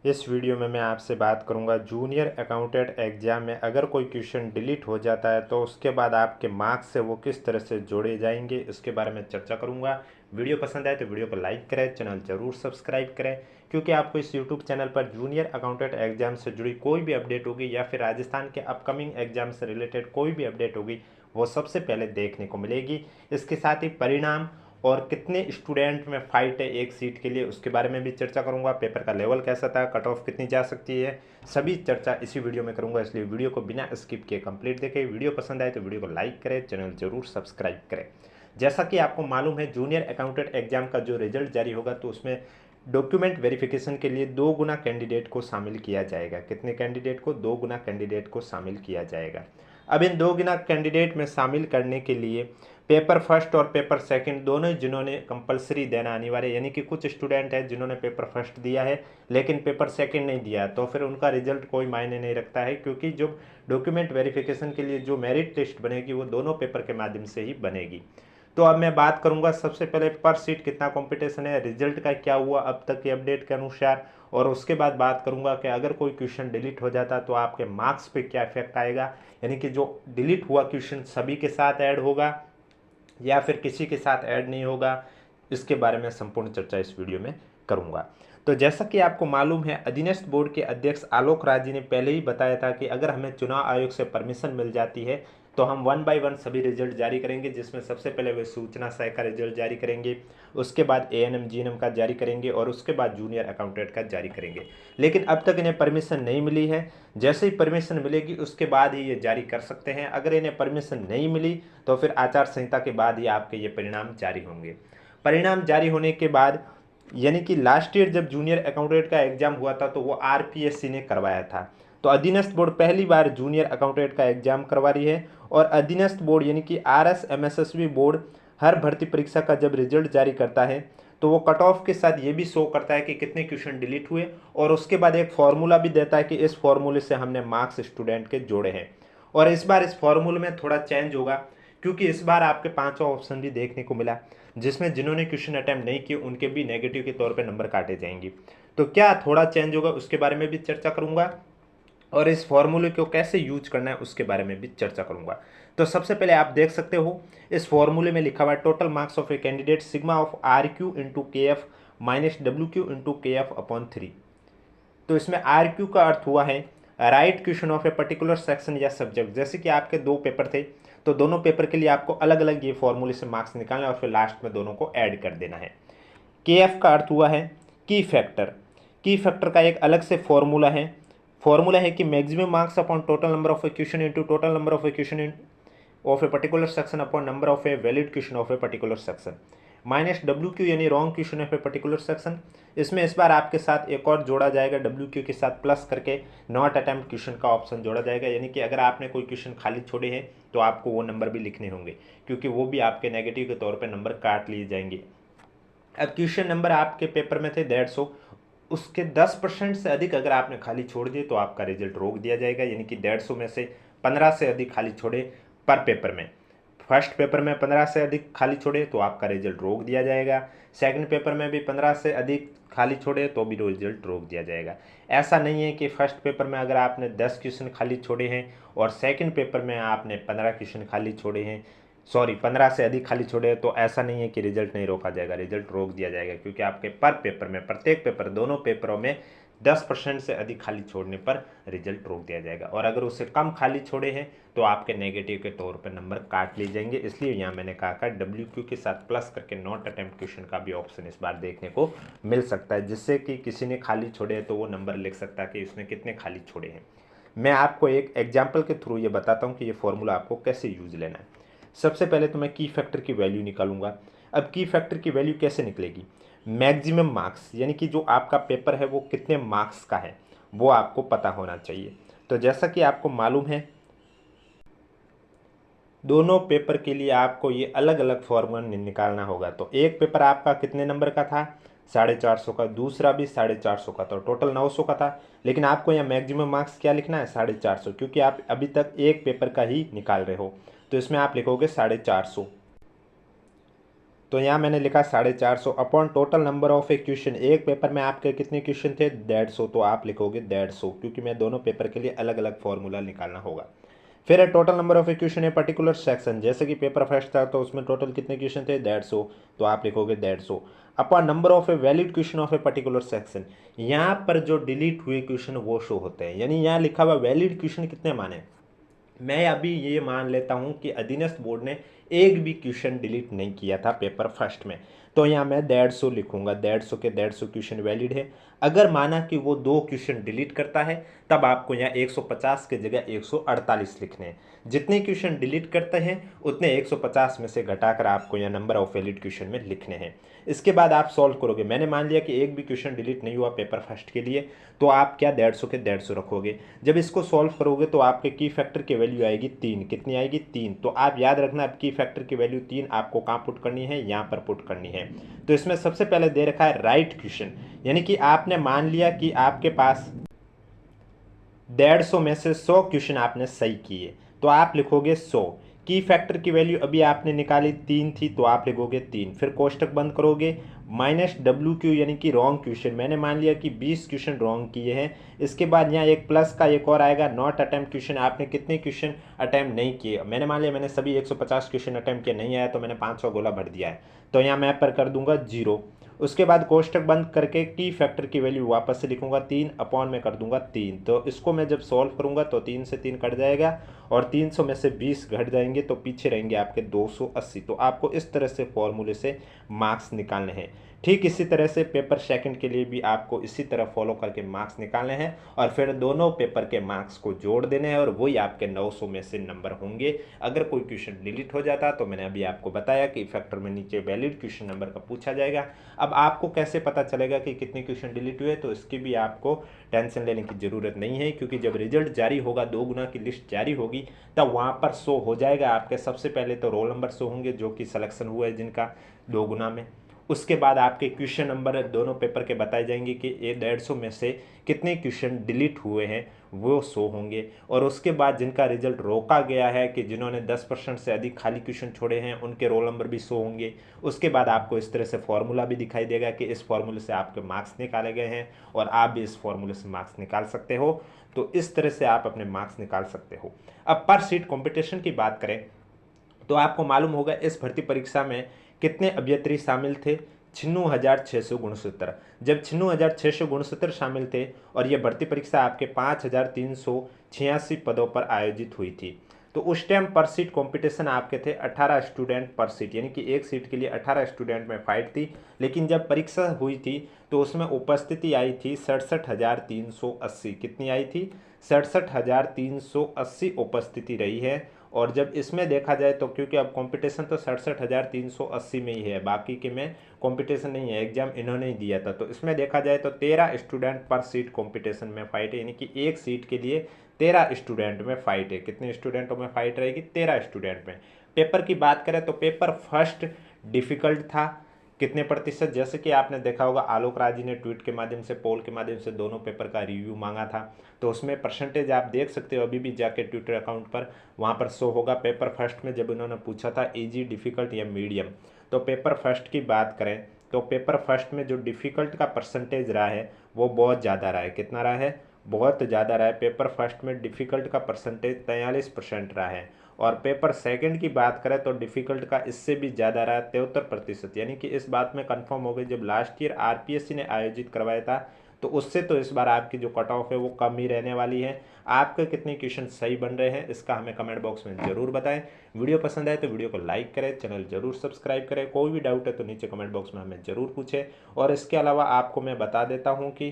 इस वीडियो में मैं आपसे बात करूंगा जूनियर अकाउंटेंट एग्ज़ाम में अगर कोई क्वेश्चन डिलीट हो जाता है तो उसके बाद आपके मार्क्स से वो किस तरह से जोड़े जाएंगे, इसके बारे में चर्चा करूंगा। वीडियो पसंद आए तो वीडियो को लाइक करें, चैनल ज़रूर सब्सक्राइब करें, क्योंकि आपको इस यूट्यूब चैनल पर जूनियर अकाउंटेंट एग्ज़ाम से जुड़ी कोई भी अपडेट होगी या फिर राजस्थान के अपकमिंग एग्जाम से रिलेटेड कोई भी अपडेट होगी वो सबसे पहले देखने को मिलेगी। इसके साथ ही परिणाम और कितने स्टूडेंट में फाइट है एक सीट के लिए उसके बारे में भी चर्चा करूंगा। पेपर का लेवल कैसा था, कट ऑफ कितनी जा सकती है, सभी चर्चा इसी वीडियो में करूंगा। इसलिए वीडियो को बिना स्किप किए कंप्लीट देखें। वीडियो पसंद आए तो वीडियो को लाइक करें, चैनल जरूर सब्सक्राइब करें। जैसा कि आपको मालूम है जूनियर अकाउंटेंट एग्जाम का जो रिजल्ट जारी होगा तो उसमें डॉक्यूमेंट वेरिफिकेशन के लिए 2 गुना कैंडिडेट को शामिल किया जाएगा। कितने कैंडिडेट को? 2 गुना कैंडिडेट को शामिल किया जाएगा। अब इन 2 गुना कैंडिडेट में शामिल करने के लिए पेपर फर्स्ट और पेपर सेकंड दोनों जिन्होंने कंपलसरी देना अनिवार्य, यानी कि कुछ स्टूडेंट हैं जिन्होंने पेपर फर्स्ट दिया है लेकिन पेपर सेकंड नहीं दिया तो फिर उनका रिजल्ट कोई मायने नहीं रखता है, क्योंकि जो डॉक्यूमेंट वेरिफिकेशन के लिए जो मेरिट लिस्ट बनेगी वो दोनों पेपर के माध्यम से ही बनेगी। तो अब मैं बात करूंगा सबसे पहले पर सीट कितना कंपटीशन है, रिजल्ट का क्या हुआ अब तक की अपडेट के अनुसार, और उसके बाद बात करूंगा कि अगर कोई क्वेश्चन डिलीट हो जाता तो आपके मार्क्स पे क्या इफेक्ट आएगा, यानी कि जो डिलीट हुआ क्वेश्चन सभी के साथ ऐड होगा या फिर किसी के साथ ऐड नहीं होगा, इसके बारे में संपूर्ण चर्चा इस वीडियो में करूंगा। तो जैसा कि आपको मालूम है अधीनस्थ बोर्ड के अध्यक्ष आलोक राज जी ने पहले ही बताया था कि अगर हमें चुनाव आयोग से परमिशन मिल जाती है तो हम 1 बाय 1 सभी रिजल्ट जारी करेंगे, जिसमें सबसे पहले वे सूचना सहायक का रिजल्ट जारी करेंगे, उसके बाद एएनएम जीएनएम का जारी करेंगे और उसके बाद जूनियर अकाउंटेंट का जारी करेंगे। लेकिन अब तक इन्हें परमिशन नहीं मिली है। जैसे ही परमिशन मिलेगी उसके बाद ही ये जारी कर सकते हैं। अगर इन्हें परमिशन नहीं मिली तो फिर आचार संहिता के बाद ही आपके ये परिणाम जारी होंगे। परिणाम जारी होने के बाद, यानी कि लास्ट ईयर जब जूनियर अकाउंटेंट का एग्जाम हुआ था तो वो आरपीएससी ने करवाया था, तो अधीनस्थ बोर्ड पहली बार जूनियर अकाउंटेंट का एग्जाम करवा रही है। और अधीनस्थ बोर्ड यानी कि आरएसएमएसएसबी बोर्ड हर भर्ती परीक्षा का जब रिजल्ट जारी करता है तो वो कट ऑफ के साथ ये भी शो करता है कि कितने क्वेश्चन डिलीट हुए, और उसके बाद एक फॉर्मूला भी देता है कि इस फॉर्मूले से हमने मार्क्स स्टूडेंट के जोड़े हैं। और इस बार इस फॉर्मूले में थोड़ा चेंज होगा, क्योंकि इस बार आपके 5वां ऑप्शन भी देखने को मिला जिसमें जिन्होंने क्वेश्चन अटैम्प्ट नहीं किए उनके भी नेगेटिव के तौर पर नंबर काटे जाएंगे। तो क्या थोड़ा चेंज होगा उसके बारे में भी चर्चा करूंगा, और इस फॉर्मूले को कैसे यूज करना है उसके बारे में भी चर्चा करूंगा। तो सबसे पहले आप देख सकते हो इस फॉर्मूले में लिखा हुआ है total marks of a candidate sigma of R Q into K F minus W Q into K F upon 3। तो इसमें आर क्यू का अर्थ हुआ है right question of a particular section या सब्जेक्ट। जैसे कि आपके 2 पेपर थे तो दोनों पेपर के लिए आपको अलग अलग ये फॉर्मूले से मार्क्स निकालना है और फिर लास्ट में दोनों को ऐड कर देना है। के एफ का अर्थ हुआ है की फैक्टर। की फैक्टर का एक अलग से फॉर्मूला है कि maximum marks upon total number of a question into total number of a question of a particular section upon number of a valid question of a particular section minus W Q यानी wrong question of a particular section. इसमें इस बार आपके साथ एक और जोड़ा जाएगा, W Q के साथ प्लस करके नॉट अटेम्प्ट क्वेश्चन का ऑप्शन जोड़ा जाएगा, यानी कि अगर आपने कोई क्वेश्चन खाली छोड़े हैं तो आपको वो नंबर भी लिखने होंगे, क्योंकि वो भी आपके नेगेटिव के तौर पर नंबर काट लिए जाएंगे। अब क्वेश्चन नंबर आपके पेपर में थे 150, उसके 10% से अधिक अगर आपने खाली छोड़ दिए तो आपका रिजल्ट रोक दिया जाएगा, यानी कि 150 में से 15 से अधिक खाली छोड़े पर पेपर में। फर्स्ट पेपर में 15 से अधिक खाली छोड़े तो आपका रिजल्ट रोक दिया जाएगा, सेकंड पेपर में भी 15 से अधिक खाली छोड़े तो भी रिजल्ट रोक दिया जाएगा। ऐसा नहीं है कि फर्स्ट पेपर में अगर आपने 10 क्वेश्चन खाली छोड़े हैं और सेकंड पेपर में आपने 15 क्वेश्चन खाली छोड़े हैं, 15 से अधिक खाली छोड़े तो ऐसा नहीं है कि रिजल्ट नहीं रोका जाएगा, रिजल्ट रोक दिया जाएगा, क्योंकि आपके पर पेपर में प्रत्येक पेपर दोनों पेपरों में 10% से अधिक खाली छोड़ने पर रिजल्ट रोक दिया जाएगा। और अगर उससे कम खाली छोड़े हैं तो आपके नेगेटिव के तौर पर नंबर काट लिए जाएंगे। इसलिए यहाँ मैंने कहा था डब्ल्यू क्यू के साथ प्लस करके नॉट अटेम्प्ट क्वेश्चन का भी ऑप्शन इस बार देखने को मिल सकता है, जिससे कि किसी ने खाली छोड़े हैं तो वो नंबर लिख सकता है कि उसने कितने खाली छोड़े हैं। मैं आपको एक एग्जाम्पल के थ्रू ये बताता हूँ कि ये फॉर्मूला आपको कैसे यूज लेना है। सबसे पहले तो मैं की फैक्टर की वैल्यू निकालूंगा। अब की फैक्टर की वैल्यू कैसे निकलेगी? मैक्सिमम मार्क्स, यानी कि जो आपका पेपर है वो कितने मार्क्स का है वो आपको पता होना चाहिए। तो जैसा कि आपको मालूम है दोनों पेपर के लिए आपको ये अलग अलग फॉर्मूला निकालना होगा। तो एक पेपर आपका कितने नंबर का था? 450 का, दूसरा भी 450 का, तो टोटल 900 का था। लेकिन आपको यहाँ मैक्सिमम मार्क्स क्या लिखना है? 450, क्योंकि आप अभी तक एक पेपर का ही निकाल रहे हो। तो इसमें आप लिखोगे 450। तो यहाँ मैंने लिखा 450 upon total number of a question. एक पेपर में आपके कितने क्वेश्चन थे? 150। तो आप लिखोगे 150, क्योंकि मैं दोनों पेपर के लिए अलग अलग फॉर्मूला निकालना होगा। फिर है total number of a question A particular section. जैसे कि पेपर फर्स्ट था तो उसमें टोटल कितने क्वेश्चन थे? 150। तो आप लिखोगे 150 upon number of a valid question of a particular section. यहाँ पर जो डिलीट हुए क्वेश्चन वो शो होते हैं, यानी यहाँ लिखा हुआ वैलिड क्वेश्चन कितने माने। मैं अभी ये मान लेता हूं कि अधीनस्थ बोर्ड ने एक भी क्वेश्चन डिलीट नहीं किया था पेपर फर्स्ट में, तो यहाँ मैं 150 लिखूंगा। 150 के 150 क्वेश्चन वैलिड है। अगर माना कि वो 2 क्वेश्चन डिलीट करता है तब आपको यहाँ 150 के जगह 148 लिखने हैं। जितने क्वेश्चन डिलीट करते हैं उतने 150 में से घटाकर आपको यहाँ नंबर ऑफ वैलिड क्वेश्चन में लिखने हैं। इसके बाद आप सॉल्व करोगे। मैंने मान लिया कि एक भी क्वेश्चन डिलीट नहीं हुआ पेपर फर्स्ट के लिए, तो आप क्या 150 के 150 रखोगे। जब इसको सॉल्व करोगे तो आपके की फैक्टर की वैल्यू आएगी 3। कितनी आएगी? 3। तो आप याद रखना, अब की फैक्टर की वैल्यू 3 आपको कहाँ पुट करनी है? यहाँ पर पुट करनी है। तो इसमें सबसे पहले दे रखा है राइट क्वेश्चन, यानी कि आपने मान लिया कि आपके पास 150 में से 100 क्वेश्चन आपने सही किए, तो आप लिखोगे 100। की फैक्टर की वैल्यू अभी आपने निकाली 3 थी, तो आप लिखोगे 3। फिर कोष्टक बंद करोगे, माइनस डब्ल्यू क्यू यानी कि रॉन्ग क्वेश्चन। मैंने मान लिया कि 20 क्वेश्चन रॉन्ग किए हैं। इसके बाद यहाँ एक प्लस का एक और आएगा, नॉट अटेम्प्ट क्वेश्चन। आपने कितने क्वेश्चन अटेम्प्ट नहीं किए? मैंने मान लिया मैंने सभी 150 क्वेश्चन अटेम्प्ट किए, नहीं आया तो मैंने 500 गोला भर दिया है, तो यहाँ मैं पर कर दूंगा 0। उसके बाद कोष्टक बंद करके की फैक्टर की वैल्यू वापस से लिखूंगा 3 अपॉन में कर दूंगा 3। तो इसको मैं जब सॉल्व करूंगा तो 3 से 3 कट जाएगा और 300 में से 20 घट जाएंगे तो पीछे रहेंगे आपके 280। तो आपको इस तरह से फॉर्मूले से मार्क्स निकालने हैं। ठीक इसी तरह से पेपर सेकंड के लिए भी आपको इसी तरह फॉलो करके मार्क्स निकालने हैं और फिर दोनों पेपर के मार्क्स को जोड़ देने हैं और वही आपके 900 में से नंबर होंगे। अगर कोई क्वेश्चन डिलीट हो जाता तो मैंने अभी आपको बताया कि फैक्टर में नीचे वैलिड क्वेश्चन नंबर का पूछा जाएगा। अब आपको कैसे पता चलेगा कि कितने क्वेश्चन डिलीट हुए, तो इसकी भी आपको टेंशन लेने की ज़रूरत नहीं है, क्योंकि जब रिजल्ट जारी होगा, 2 गुना की लिस्ट जारी होगी, तब वहाँ पर शो हो जाएगा आपके। सबसे पहले तो रोल नंबर शो होंगे जो कि सिलेक्शन हुआ है जिनका 2 गुना में। उसके बाद आपके क्वेश्चन नंबर दोनों पेपर के बताए जाएंगे कि ये 150 में से कितने क्वेश्चन डिलीट हुए हैं वो शो होंगे। और उसके बाद जिनका रिजल्ट रोका गया है, कि जिन्होंने 10% से अधिक खाली क्वेश्चन छोड़े हैं, उनके रोल नंबर भी शो होंगे। उसके बाद आपको इस तरह से फॉर्मूला भी दिखाई देगा कि इस फॉर्मूले से आपके मार्क्स निकाले गए हैं और आप भी इस फॉर्मूले से मार्क्स निकाल सकते हो। तो इस तरह से आप अपने मार्क्स निकाल सकते हो। अब पर सीट कॉम्पिटिशन की बात करें तो आपको मालूम होगा इस भर्ती परीक्षा में कितने अभ्यर्थी शामिल थे? 96,669। जब 96,669 शामिल थे और ये भर्ती परीक्षा आपके 5,386 पदों पर आयोजित हुई थी, तो उस टाइम पर सीट कंपटीशन आपके थे 18 स्टूडेंट पर सीट, यानी कि एक सीट के लिए 18 स्टूडेंट में फाइट थी। लेकिन जब परीक्षा हुई थी तो उसमें उपस्थिति आई थी 67,380। कितनी आई थी? 67,380 उपस्थिति रही है। और जब इसमें देखा जाए तो क्योंकि अब कंपटीशन तो 67,380 में ही है, बाकी के में कंपटीशन नहीं है, एग्जाम इन्होंने ही दिया था। तो इसमें देखा जाए तो 13 स्टूडेंट पर सीट कंपटीशन में फाइट है, यानी कि एक सीट के लिए 13 स्टूडेंट में फाइट है। कितने स्टूडेंटों में फाइट रहेगी? 13 स्टूडेंट में। पेपर की बात करें तो पेपर फर्स्ट डिफिकल्ट था। कितने प्रतिशत? जैसे कि आपने देखा होगा आलोक राज जी ने ट्वीट के माध्यम से, पोल के माध्यम से दोनों पेपर का रिव्यू मांगा था, तो उसमें परसेंटेज आप देख सकते हो अभी भी जाके ट्विटर अकाउंट पर, वहाँ पर शो होगा। पेपर फर्स्ट में जब उन्होंने पूछा था इजी, डिफ़िकल्ट या मीडियम, तो पेपर फर्स्ट की बात करें तो पेपर फर्स्ट में जो डिफ़िकल्ट का परसेंटेज रहा है वो बहुत ज़्यादा रहा है। कितना रहा है? बहुत ज़्यादा रहा है। पेपर फर्स्ट में डिफ़िकल्ट का परसेंटेज 43% रहा है। और पेपर सेकंड की बात करें तो डिफ़िकल्ट का इससे भी ज़्यादा रहा, 73%। यानी कि इस बात में कंफर्म हो गई, जब लास्ट ईयर आरपीएससी ने आयोजित करवाया था तो उससे तो इस बार आपकी जो कट ऑफ है वो कम ही रहने वाली है। आपके कितने क्वेश्चन सही बन रहे हैं इसका हमें कमेंट बॉक्स में ज़रूर बताएं। वीडियो पसंद आए तो वीडियो को लाइक करें, चैनल जरूर सब्सक्राइब करें। कोई भी डाउट है तो नीचे कमेंट बॉक्स में हमें ज़रूर पूछें। और इसके अलावा आपको मैं बता देता हूँ कि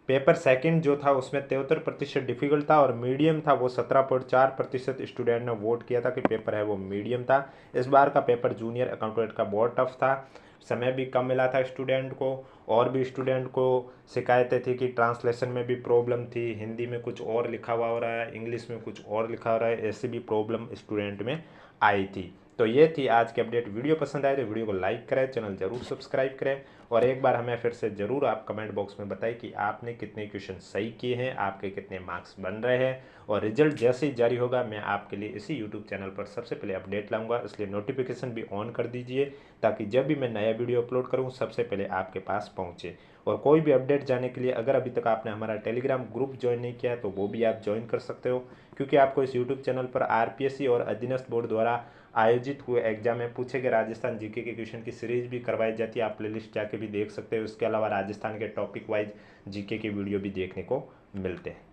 पेपर सेकंड जो था उसमें 73% डिफिकल्ट था और मीडियम था वो 17.4% स्टूडेंट ने वोट किया था कि पेपर है वो मीडियम था। इस बार का पेपर जूनियर अकाउंटेंट का बहुत टफ था, समय भी कम मिला था स्टूडेंट को, और भी स्टूडेंट को शिकायतें थी कि ट्रांसलेशन में भी प्रॉब्लम थी, हिंदी में कुछ और लिखा हुआ हो रहा है, इंग्लिश में कुछ और लिखा हो रहा है, ऐसी भी प्रॉब्लम स्टूडेंट में आई थी। तो ये थी आज की अपडेट। वीडियो पसंद आए तो वीडियो को लाइक करें, चैनल जरूर सब्सक्राइब करें और एक बार हमें फिर से ज़रूर आप कमेंट बॉक्स में बताइए कि आपने कितने क्वेश्चन सही किए हैं, आपके कितने मार्क्स बन रहे हैं। और रिजल्ट जैसे ही जारी होगा मैं आपके लिए इसी यूट्यूब चैनल पर सबसे पहले अपडेट लाऊंगा, इसलिए नोटिफिकेशन भी ऑन कर दीजिए ताकि जब भी मैं नया वीडियो अपलोड करूं सबसे पहले आपके पास पहुंचे। और कोई भी अपडेट जाने के लिए अगर अभी तक आपने हमारा टेलीग्राम ग्रुप ज्वाइन नहीं किया है तो वो भी आप ज्वाइन कर सकते हो, क्योंकि आपको इस यूट्यूब चैनल पर आरपीएससी और अधीनस्थ बोर्ड द्वारा आयोजित हुए एग्जाम में पूछे गए राजस्थान जीके के क्वेश्चन की सीरीज भी करवाई जाती है। आप प्लेलिस्ट जाके भी देख सकते हो। इसके अलावा राजस्थान के टॉपिक वाइज जीके के वीडियो भी देखने को मिलते हैं।